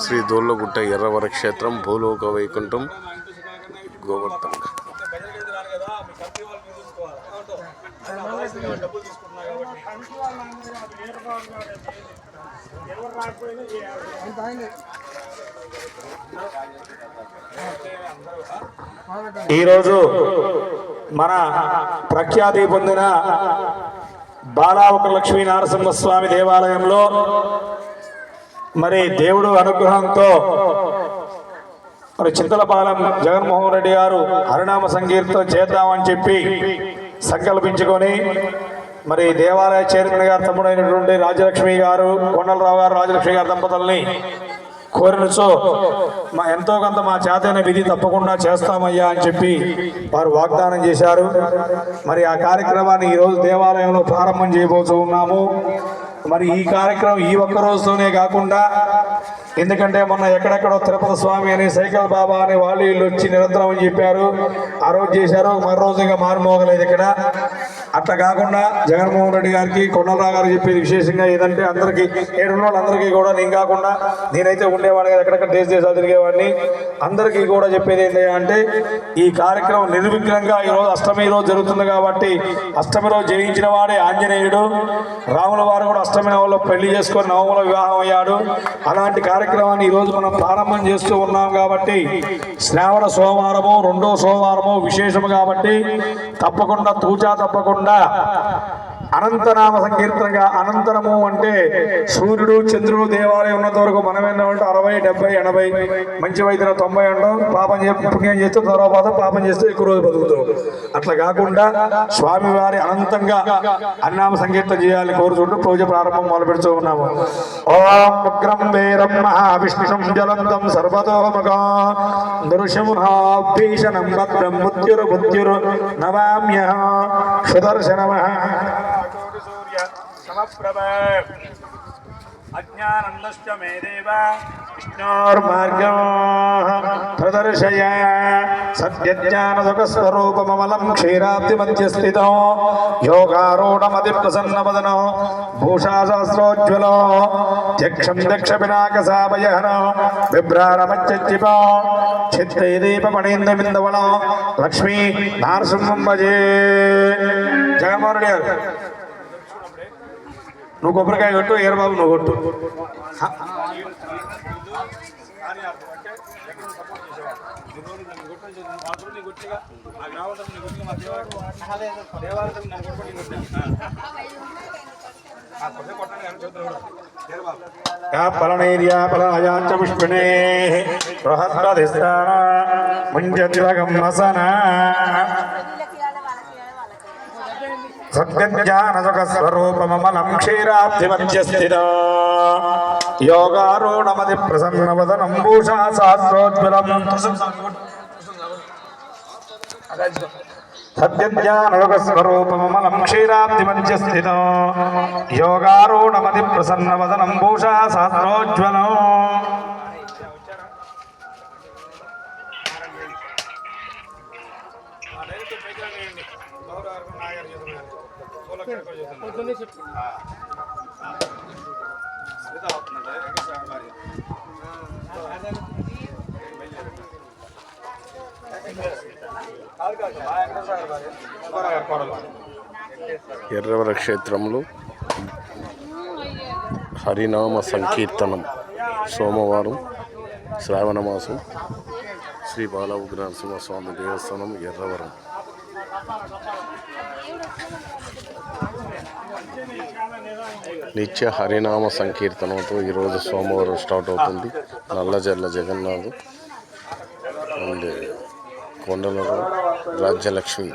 శ్రీ దోళ్ళగుట్ట ఎర్రవర క్షేత్రం భూలోక వైకుంఠం గోవర్ధన్. ఈరోజు మన ప్రఖ్యాతి పొందిన బాలావక లక్ష్మీ నరసింహస్వామి దేవాలయంలో మరి దేవుడు అనుగ్రహంతో మరి చింతలపాలెం జగన్మోహన్ రెడ్డి గారు హరినామ సంకీర్తన చేద్దామని చెప్పి సంకల్పించుకొని మరి దేవాలయ చైర్మన్ గారు తమ్ముడైనటువంటి రాజలక్ష్మి గారు కొండలరావు గారు రాజలక్ష్మి గారి దంపతుల్ని కోరినచో ఎంతో కొంత మా చేతైన విధి తప్పకుండా చేస్తామయ్యా అని చెప్పి వారు వాగ్దానం చేశారు. మరి ఆ కార్యక్రమాన్ని ఈరోజు దేవాలయంలో ప్రారంభం చేయబోతూ ఉన్నాము. మరి ఈ కార్యక్రమం ఈ ఒక్క రోజుతోనే కాకుండా, ఎందుకంటే మొన్న ఎక్కడెక్కడో తిరుపతి స్వామి అని సైకిల్ బాబా అని వాళ్ళు వీళ్ళు వచ్చి నిరంతరం అని చెప్పారు, ఆ రోజు చేశారు, మరో రోజు ఇంకా మారుమోగలేదు ఇక్కడ. అట్లా కాకుండా జగన్మోహన్ రెడ్డి గారికి కొండలరావు గారు చెప్పేది విశేషంగా ఏదంటే అందరికీ ఏడున్న వాళ్ళందరికీ కూడా నేను కాకుండా నేనైతే ఉండేవాడిని కదా, ఎక్కడెక్కడ దేశాలు తిరిగేవాడిని, అందరికీ కూడా చెప్పేది ఏంటి అంటే ఈ కార్యక్రమం నిర్విఘ్నంగా ఈరోజు అష్టమి రోజు జరుగుతుంది కాబట్టి అష్టమి రోజు జయించిన వాడే ఆంజనేయుడు. రాముల వారు కూడా అష్టమి నవలో పెళ్లి చేసుకొని నవములో వివాహం అయ్యాడు. అలాంటి కార్యక్రమాన్ని ఈరోజు మనం ప్రారంభం చేస్తూ ఉన్నాం కాబట్టి శ్రావణ సోమవారము రెండో సోమవారము విశేషము కాబట్టి తప్పకుండా తూచా తప్పకుండా అనంతనామ సంకీర్తనగా, అనంతరము అంటే సూర్యుడు చంద్రుడు దేవాలయం ఉన్నంత వరకు మనం ఏంటంటే 60, 70, 80 మంచి వైద్యులు 90 అంటాం. పాపం పుణ్యం చేస్తే తర్వాత పాపం చేస్తే ఎక్కువ రోజు బతుకుతాం. అట్లా కాకుండా స్వామివారి అనంతంగా అన్నామ సంకీర్తన చేయాలని కోరుతుంటూ పూజ ప్రారంభం మొదలు పెడుతూ ఉన్నాము. ఓం ఉగ్రం వీరం మహావిష్ణుం జ్వలంతం సర్వతోముఖా నృసింహాభీషణం భద్రం మృత్యురు నమామ్యః సుదర్శనమః అజ్ఞానందశ్చ మే దేవ విష్ణోర్మార్గం ప్రదర్శయ సత్యజ్ఞానసుఖస్వరూపమమలం క్షీరాబ్ది మధ్యస్థితం యోగారూఢమతి ప్రసన్నవదనో భూషాసహస్రోజ్వలో యక్షం దక్ష పినాకసాభయహనో బిభ్రారమచ్చిపో చిత్తే దీపమణీంద్రమిందవళం లక్ష్మీ నారసింహం భజే. జగన్మోహన్ రెడ్డి గారు నువ్వు కొబ్బరికాయ కొట్టు, ఏరబాబు నువ్వు కొట్టు. పలనైర్యాపలాయాచ పుష్పిణే బృహస్పతిస్థాన ముంజతిలకం వసన సత్యజ్ఞానసుఖస్వరూపమమలం క్షీరాబ్ధిమధ్యస్థితో యోగారూఢమతి ప్రసన్నవదనం భూషా సహస్రోజ్వలం. సత్యజ్ఞానసుఖస్వరూపమమలం క్షీరాబ్ధిమధ్యస్థితో యోగారూఢమతి ప్రసన్నవదనం భూషా సహస్రోజ్వలం. ఎర్రవర క్షేత్రంలో హరినామ సంకీర్తనం సోమవారం శ్రావణ మాసం శ్రీ బాలావక నరసింహస్వామి దేవస్థానం ఎర్రవరం. నిత్య హరినామ సంకీర్తనంతో ఈరోజు సోమవారం స్టార్ట్ అవుతుంది. నల్లజర్ల జగన్నాథ్ అండ్ కొండలరావు రాజ్యలక్ష్మి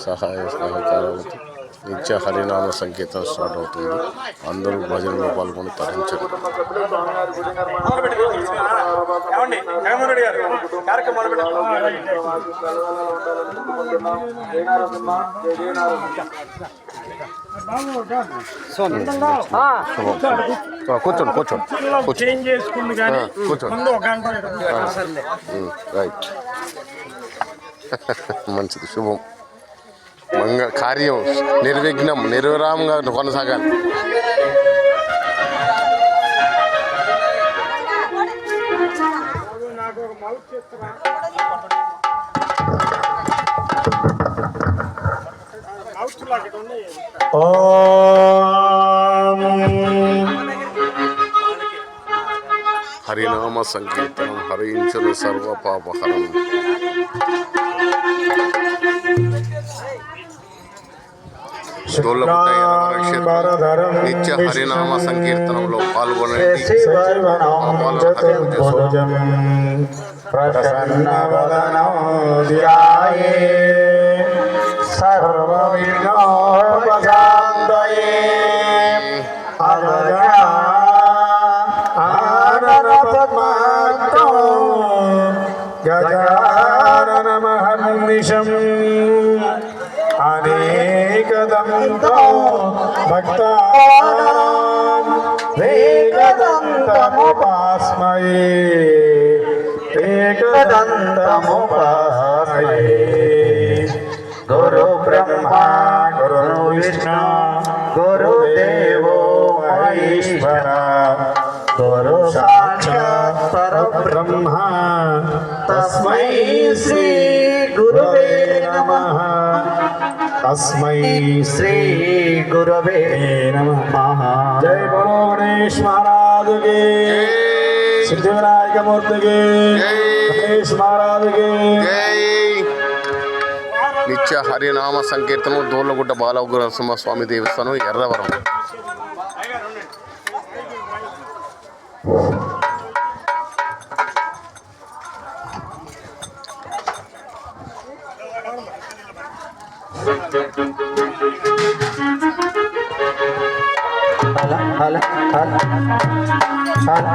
సహాయ సహకారాలతో నిత్య హరినామ సంకీర్తన స్టార్ట్ అవుతుంది. అందరూ భజనలో పాల్గొని తరించండి. కూర్చోండి కూర్చోండి కూర్చోండి. రైట్, మంచిది, శుభం, కార్యం నిర్విఘ్నం నిర్విరామంగా కొనసాగాలి. ఓం హరినామ సంకీర్తనం హరించును సర్వ పాపహరం. దొల్లగుట్ట ఎర్రవర క్షేత్రం నిత్య హరినామ సంకీర్తనంలో పాల్గొనండి. పాపాలను హరింపజేసుకోండి. ప్రసన్నవదనో ధ్యాయే సర్వవిఘ్నోపశాంతయే ఆననపద్మార్తో గజాననమహర్నిశం అనేకదంతో భక్తానాం ఏకదంతముపాస్మయే ఏకదంతముపాస్మయే. గురు బ్రహ్మా గురు విష్ణు గురుదేవో మహేశ్వర గురు సాక్షాత్ పరబ్రహ్మ తస్మై శ్రీ గురవే నమః. తస్మై శ్రీ గురవే నమః. జై బోలో గణేష్ మహారాజ్ కి, సిద్ధివినాయక మూర్తికి, గణేష్ మహారాజుకి. నిత్య హరినామ సంకీర్తనం దోళ్ళగుట్ట బాలగురు నరసింహస్వామి దేవస్థానం ఎర్రవరం. హల హల హల హల